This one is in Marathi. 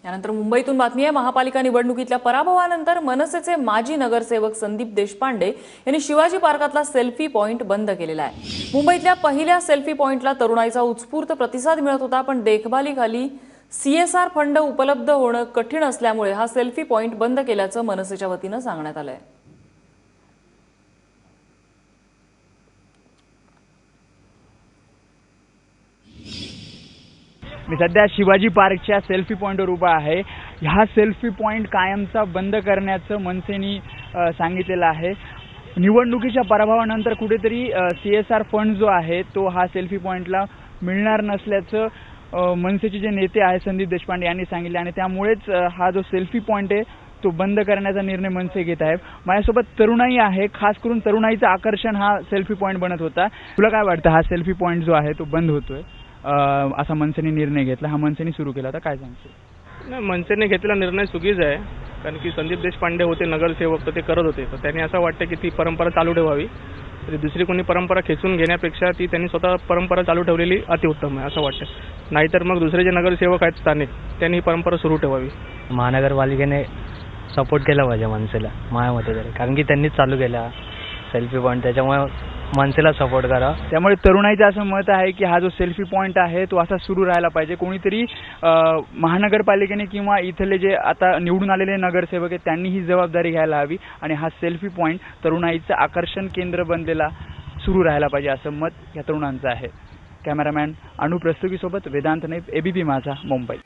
यानंतर मुंबईतून बातमी आहे। महापालिका निवडणुकीतल्या पराभवानंतर मनसेचे माजी नगरसेवक संदीप देशपांडे यांनी शिवाजी पार्कातला सेल्फी पॉइंट बंद केलेला आहे। मुंबईतल्या पहिल्या सेल्फी पॉइंटला तरुणाईचा उत्स्फूर्त प्रतिसाद मिळत होता, पण देखभालीखाली CSR फंड उपलब्ध होणं कठीण असल्यामुळे हा सेल्फी पॉइंट बंद केल्याचं मनसेच्या वतीनं सांगण्यात आलंय। मी सध्या शिवाजी पार्कच्या सेल्फी पॉइंटवर उभा आहे। हा सेल्फी पॉइंट कायमचा बंद करण्याचं मनसेनी सांगितलेलं आहे। निवडणुकीच्या पराभवानंतर कुठेतरी CSR फंड जो आहे तो हा सेल्फी पॉइंटला मिळणार नसल्याचं मनसेचे जे नेते आहेत संदीप देशपांडे यांनी सांगितले आणि त्यामुळेच हा जो सेल्फी पॉइंट आहे तो बंद करण्याचा निर्णय मनसे घेत आहे। माझ्यासोबत तरुणाई आहे, खास करून तरुणाईचं आकर्षण हा सेल्फी पॉइंट बनत होता। तुला काय वाटतं, हा सेल्फी पॉइंट जो आहे तो बंद होतोय असा मनसेने निर्णय घेतला, हा मनसेने सुरू केला होता, काय सांगतो? नाही, मनसेने घेतलेला निर्णय चुकीचा आहे, कारण की संदीप देशपांडे होते नगरसेवक, तर ते करत होते, तर त्यांनी असं वाटतं की ती परंपरा चालू ठेवावी। तरी दुसरी कोणी परंपरा खेचून घेण्यापेक्षा ती त्यांनी स्वतः परंपरा चालू ठेवलेली अतिउत्तम आहे असं वाटतं। नाहीतर मग दुसरे जे नगरसेवक आहेत स्थानिक त्यांनी ही परंपरा सुरू ठेवावी। महानगरपालिकेने सपोर्ट केला पाहिजे मनसेला माझ्या मते तरी, कारण की त्यांनीच चालू केला सेल्फी पॉइंट, त्याच्यामुळे मनसेला सपोर्ट करा। त्यामुळे तरुणाईचं असं मत आहे की हा जो सेल्फी पॉइंट आहे तो असा सुरू राहायला पाहिजे। कोणीतरी महानगरपालिकेने किंवा इथले जे आता निवडून आलेले नगरसेवक आहेत त्यांनी ही जबाबदारी घ्यायला हवी आणि हा सेल्फी पॉइंट तरुणाईचं आकर्षण केंद्र बनलेला सुरू राहायला पाहिजे असं मत या तरुणांचं आहे। कॅमेरामॅन अनु प्रस्तुकीसोबत वेदांत नाईक, ABP माझा, मुंबई।